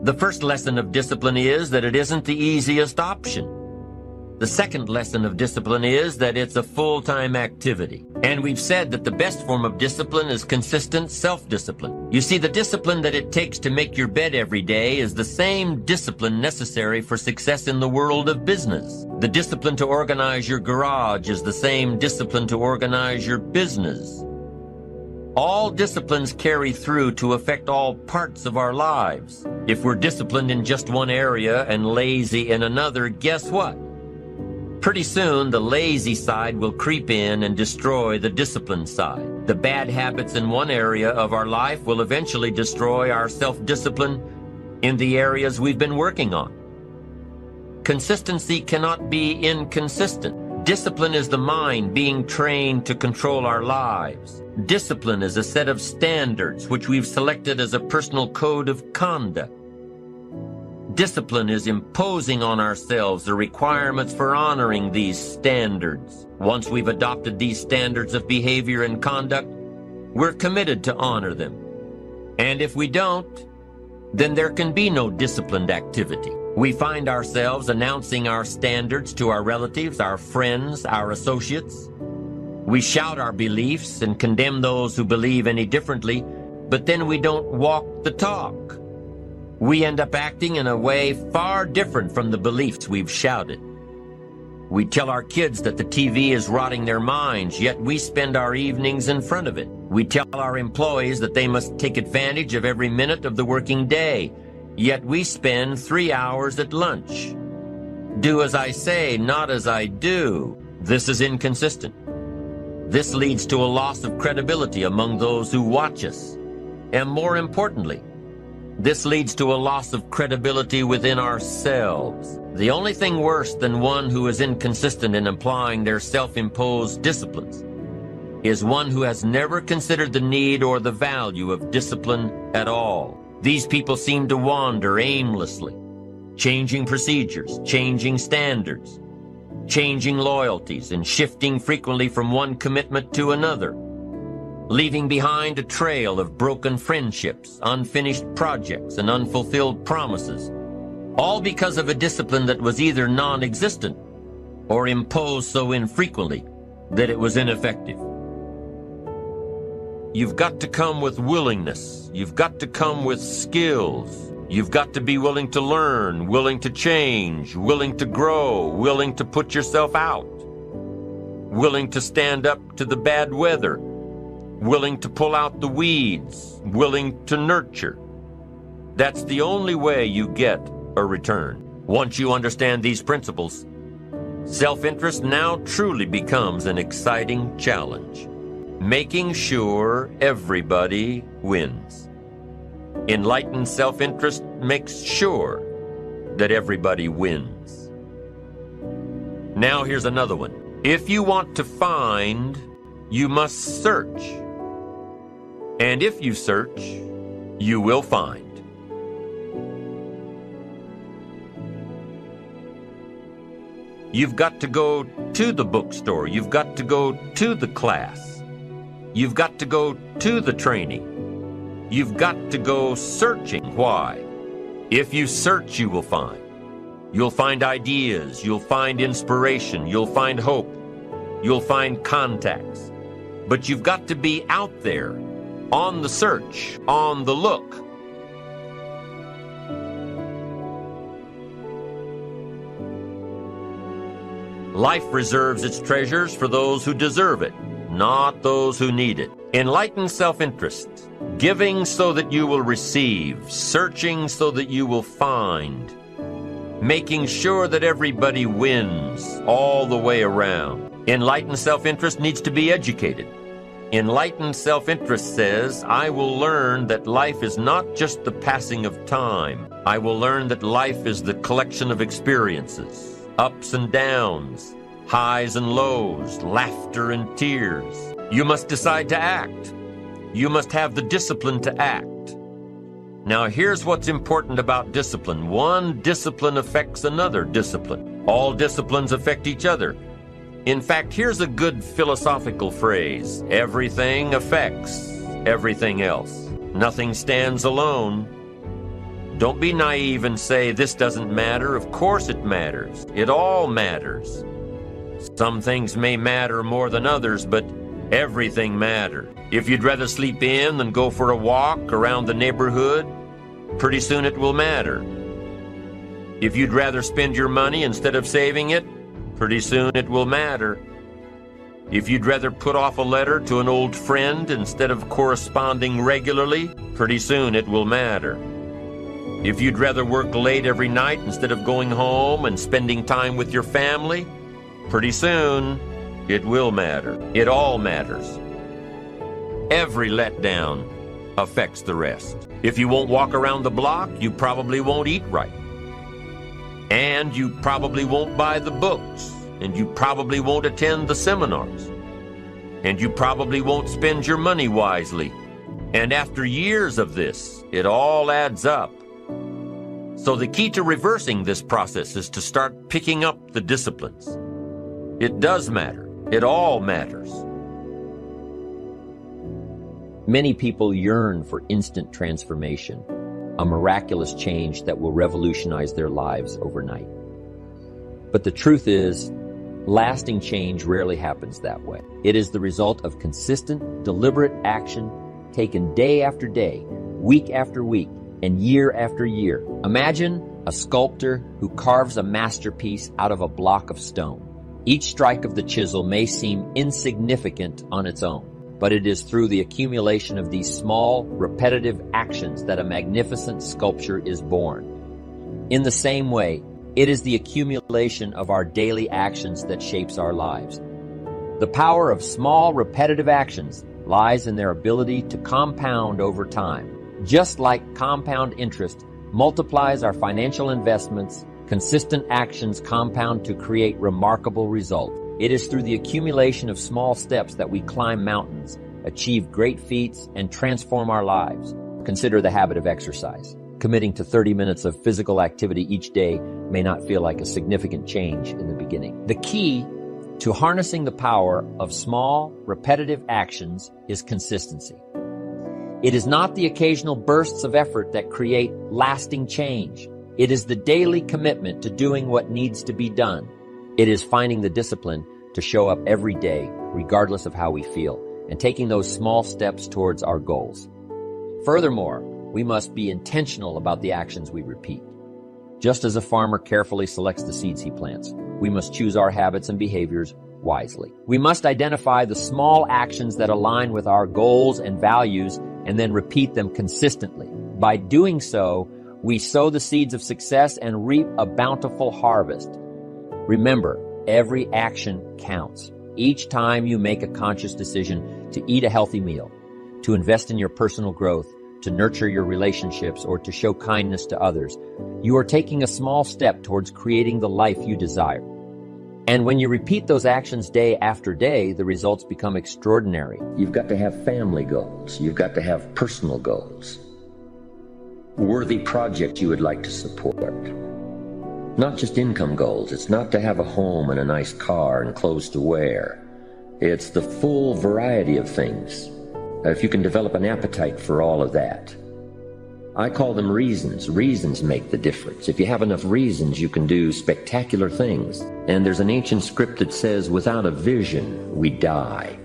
The first lesson of discipline is that it isn't the easiest option. The second lesson of discipline is that it's a full-time activity. And we've said that the best form of discipline is consistent self-discipline. You see, the discipline that it takes to make your bed every day is the same discipline necessary for success in the world of business. The discipline to organize your garage is the same discipline to organize your business. All disciplines carry through to affect all parts of our lives. If we're disciplined in just one area and lazy in another, guess what? Pretty soon, the lazy side will creep in and destroy the disciplined side. The bad habits in one area of our life will eventually destroy our self-discipline in the areas we've been working on. Consistency cannot be inconsistent. Discipline is the mind being trained to control our lives. Discipline is a set of standards which we've selected as a personal code of conduct. Discipline is imposing on ourselves the requirements for honoring these standards. Once we've adopted these standards of behavior and conduct, we're committed to honor them. And if we don't, then there can be no disciplined activity. We find ourselves announcing our standards to our relatives, our friends, our associates. We shout our beliefs and condemn those who believe any differently, but then we don't walk the talk. We end up acting in a way far different from the beliefs we've shouted. We tell our kids that the TV is rotting their minds, yet we spend our evenings in front of it. We tell our employees that they must take advantage of every minute of the working day, yet we spend 3 hours at lunch. Do as I say, not as I do. This is inconsistent. This leads to a loss of credibility among those who watch us. And more importantly, this leads to a loss of credibility within ourselves. The only thing worse than one who is inconsistent in applying their self-imposed disciplines is one who has never considered the need or the value of discipline at all. These people seem to wander aimlessly, changing procedures, changing standards, changing loyalties, and shifting frequently from one commitment to another, leaving behind a trail of broken friendships, unfinished projects, and unfulfilled promises, all because of a discipline that was either non-existent or imposed so infrequently that it was ineffective. You've got to come with willingness. You've got to come with skills. You've got to be willing to learn, willing to change, willing to grow, willing to put yourself out, willing to stand up to the bad weather, willing to pull out the weeds, willing to nurture. That's the only way you get a return. Once you understand these principles, self-interest now truly becomes an exciting challenge, making sure everybody wins. Enlightened self-interest makes sure that everybody wins. Now here's another one. If you want to find, you must search. And if you search, you will find. You've got to go to the bookstore. You've got to go to the class. You've got to go to the training. You've got to go searching. Why? If you search, you will find. You'll find ideas. You'll find inspiration. You'll find hope. You'll find contacts. But you've got to be out there, on the search, on the look. Life reserves its treasures for those who deserve it, not those who need it. Enlightened self-interest, giving so that you will receive, searching so that you will find, making sure that everybody wins all the way around. Enlightened self-interest needs to be educated. Enlightened self-interest says, I will learn that life is not just the passing of time. I will learn that life is the collection of experiences, ups and downs, highs and lows, laughter and tears. You must decide to act. You must have the discipline to act. Now here's what's important about discipline. One discipline affects another discipline. All disciplines affect each other. In fact, here's a good philosophical phrase. Everything affects everything else. Nothing stands alone. Don't be naive and say this doesn't matter. Of course it matters. It all matters. Some things may matter more than others, but everything matters. If you'd rather sleep in than go for a walk around the neighborhood, pretty soon it will matter. If you'd rather spend your money instead of saving it, pretty soon it will matter. If you'd rather put off a letter to an old friend instead of corresponding regularly, pretty soon it will matter. If you'd rather work late every night instead of going home and spending time with your family, pretty soon it will matter. It all matters. Every letdown affects the rest. If you won't walk around the block, you probably won't eat right. And you probably won't buy the books. And you probably won't attend the seminars. And you probably won't spend your money wisely. And after years of this, it all adds up. So the key to reversing this process is to start picking up the disciplines. It does matter. It all matters. Many people yearn for instant transformation, a miraculous change that will revolutionize their lives overnight. But the truth is, lasting change rarely happens that way. It is the result of consistent, deliberate action taken day after day, week after week, and year after year. Imagine a sculptor who carves a masterpiece out of a block of stone. Each strike of the chisel may seem insignificant on its own, but it is through the accumulation of these small, repetitive actions that a magnificent sculpture is born. In the same way, it is the accumulation of our daily actions that shapes our lives. The power of small, repetitive actions lies in their ability to compound over time. Just like compound interest multiplies our financial investments, consistent actions compound to create remarkable results. It is through the accumulation of small steps that we climb mountains, achieve great feats, and transform our lives. Consider the habit of exercise. Committing to 30 minutes of physical activity each day may not feel like a significant change in the beginning. The key to harnessing the power of small, repetitive actions is consistency. It is not the occasional bursts of effort that create lasting change. It is the daily commitment to doing what needs to be done. It is finding the discipline to show up every day, regardless of how we feel, and taking those small steps towards our goals. Furthermore, we must be intentional about the actions we repeat. Just as a farmer carefully selects the seeds he plants, we must choose our habits and behaviors wisely. We must identify the small actions that align with our goals and values and then repeat them consistently. By doing so, we sow the seeds of success and reap a bountiful harvest. Remember, every action counts. Each time you make a conscious decision to eat a healthy meal, to invest in your personal growth, to nurture your relationships, or to show kindness to others, you are taking a small step towards creating the life you desire. And when you repeat those actions day after day, the results become extraordinary. You've got to have family goals. You've got to have personal goals. Worthy projects you would like to support. Not just income goals. It's not to have a home and a nice car and clothes to wear. It's the full variety of things. If you can develop an appetite for all of that. I call them reasons. Reasons make the difference. If you have enough reasons, you can do spectacular things. And there's an ancient script that says, without a vision, we die.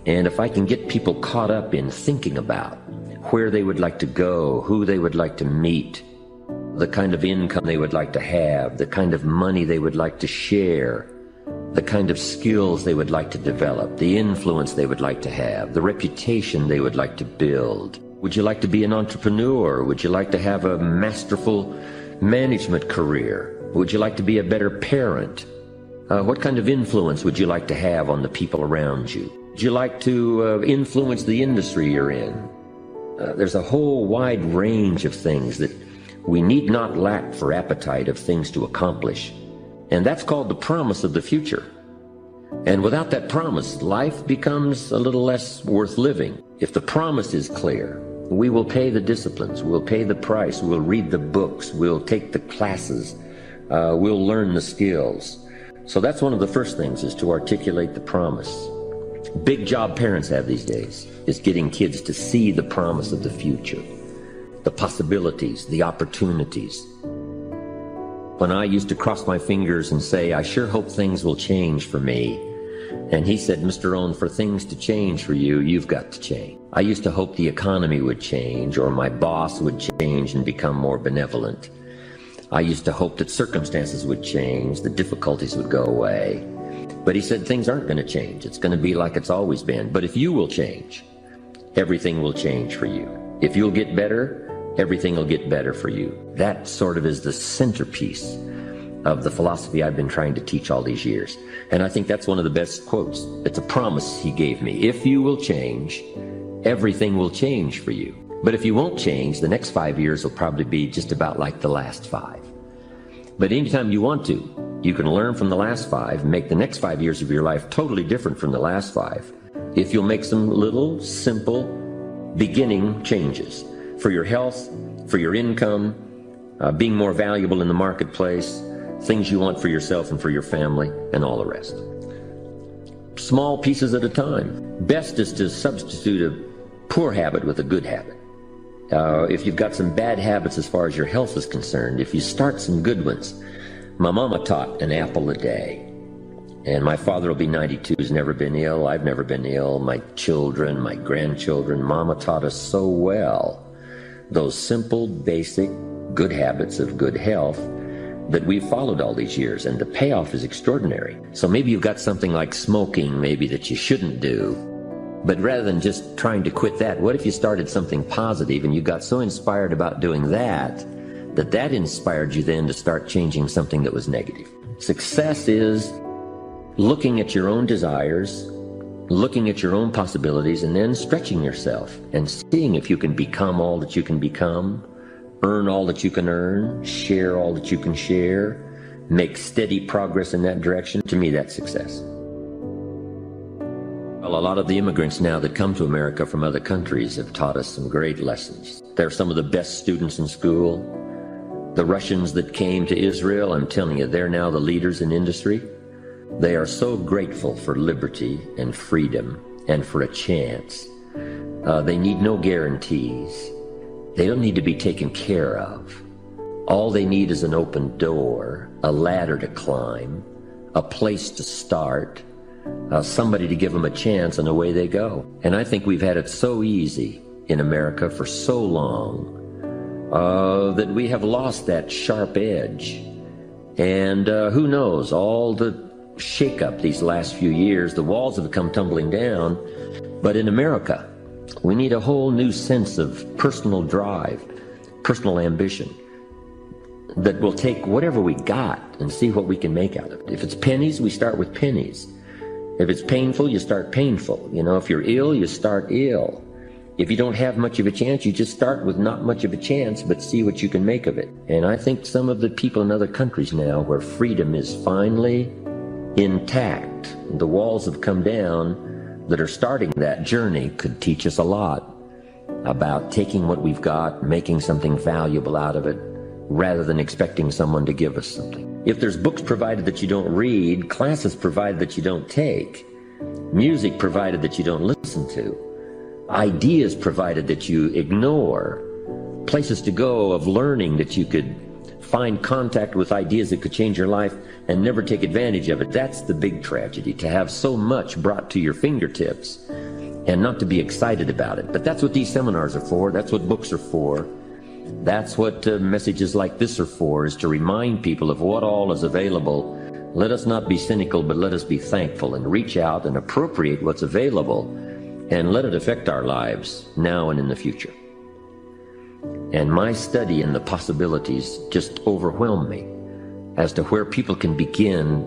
And if I can get people caught up in thinking about where they would like to go, who they would like to meet, the kind of income they would like to have, the kind of money they would like to share, the kind of skills they would like to develop, the influence they would like to have, the reputation they would like to build. Would you like to be an entrepreneur? Would you like to have a masterful management career? Would you like to be a better parent? What kind of influence would you like to have on the people around you? Would you like to influence the industry you're in? There's a whole wide range of things that we need not lack for appetite of things to accomplish. And that's called the promise of the future. And without that promise, life becomes a little less worth living. If the promise is clear, we will pay the disciplines, we'll pay the price, we'll read the books, we'll take the classes, we'll learn the skills. So that's one of the first things, is to articulate the promise. Big job parents have these days is getting kids to see the promise of the future. the possibilities, the opportunities. When I used to cross my fingers and say, I sure hope things will change for me, and he said, Mr. Rohn, for things to change for you, you've got to change. I used to hope the economy would change, or my boss would change and become more benevolent. I used to hope that circumstances would change, the difficulties would go away. But he said things aren't going to change. It's going to be like it's always been. But if you will change, everything will change for you. If you'll get better, everything will get better for you. That sort of is the centerpiece of the philosophy I've been trying to teach all these years. And I think that's one of the best quotes. It's a promise he gave me. If you will change, everything will change for you. But if you won't change, the next 5 years will probably be just about like the last 5. But anytime you want to, you can learn from the last 5 and make the next 5 years of your life totally different from the last 5 if you'll make some little, simple, beginning changes for your health, for your income, being more valuable in the marketplace, things you want for yourself and for your family, and all the rest. Small pieces at a time. Best is to substitute a poor habit with a good habit. If you've got some bad habits as far as your health is concerned, if you start some good ones. My mama taught an apple a day. And my father will be 92, he's never been ill. I've never been ill. My children, my grandchildren, mama taught us so well those simple, basic, good habits of good health that we've followed all these years, and the payoff is extraordinary. So maybe you've got something like smoking maybe that you shouldn't do, but rather than just trying to quit that, what if you started something positive and you got so inspired about doing that that inspired you then to start changing something that was negative? Success is looking at your own desires, looking at your own possibilities, and then stretching yourself and seeing if you can become all that you can become, earn all that you can earn, share all that you can share, make steady progress in that direction. To me, that's success. Well, a lot of the immigrants now that come to America from other countries have taught us some great lessons. They're some of the best students in school. The Russians that came to Israel, I'm telling you, they're now the leaders in industry. They are so grateful for liberty and freedom and for a chance. They need no guarantees. They don't need to be taken care of. All they need is an open door, a ladder to climb, a place to start, somebody to give them a chance, and away they go. And I think we've had it so easy in America for so long that we have lost that sharp edge. And who knows, all the shake-up these last few years, the walls have come tumbling down. But in America, we need a whole new sense of personal drive, personal ambition, that will take whatever we got and see what we can make out of it. If it's pennies, we start with pennies. If it's painful, you start painful. You know, if you're ill, you start ill. If you don't have much of a chance, you just start with not much of a chance, but see what you can make of it. And I think some of the people in other countries now where freedom is finally intact, the walls have come down, that are starting that journey could teach us a lot about taking what we've got, making something valuable out of it, rather than expecting someone to give us something. If there's books provided that you don't read, classes provided that you don't take, music provided that you don't listen to, ideas provided that you ignore, places to go of learning that you could find contact with ideas that could change your life and never take advantage of it. That's the big tragedy, to have so much brought to your fingertips and not to be excited about it. But that's what these seminars are for. That's what books are for. That's what messages like this are for, is to remind people of what all is available. Let us not be cynical, but let us be thankful and reach out and appropriate what's available and let it affect our lives now and in the future. And my study and the possibilities just overwhelm me as to where people can begin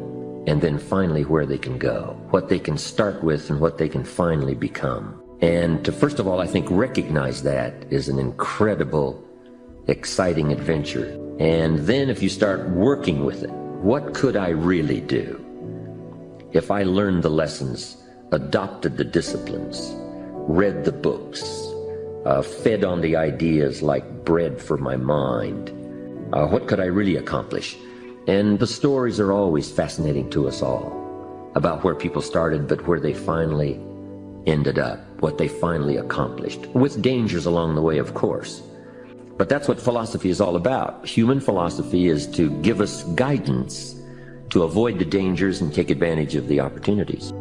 and then finally where they can go, what they can start with and what they can finally become. And to first of all, I think, recognize that is an incredible, exciting adventure. And then if you start working with it, what could I really do if I learned the lessons, adopted the disciplines, read the books, fed on the ideas like bread for my mind? What could I really accomplish? And the stories are always fascinating to us all about where people started, but where they finally ended up, what they finally accomplished, with dangers along the way, of course. But that's what philosophy is all about. Human philosophy is to give us guidance to avoid the dangers and take advantage of the opportunities.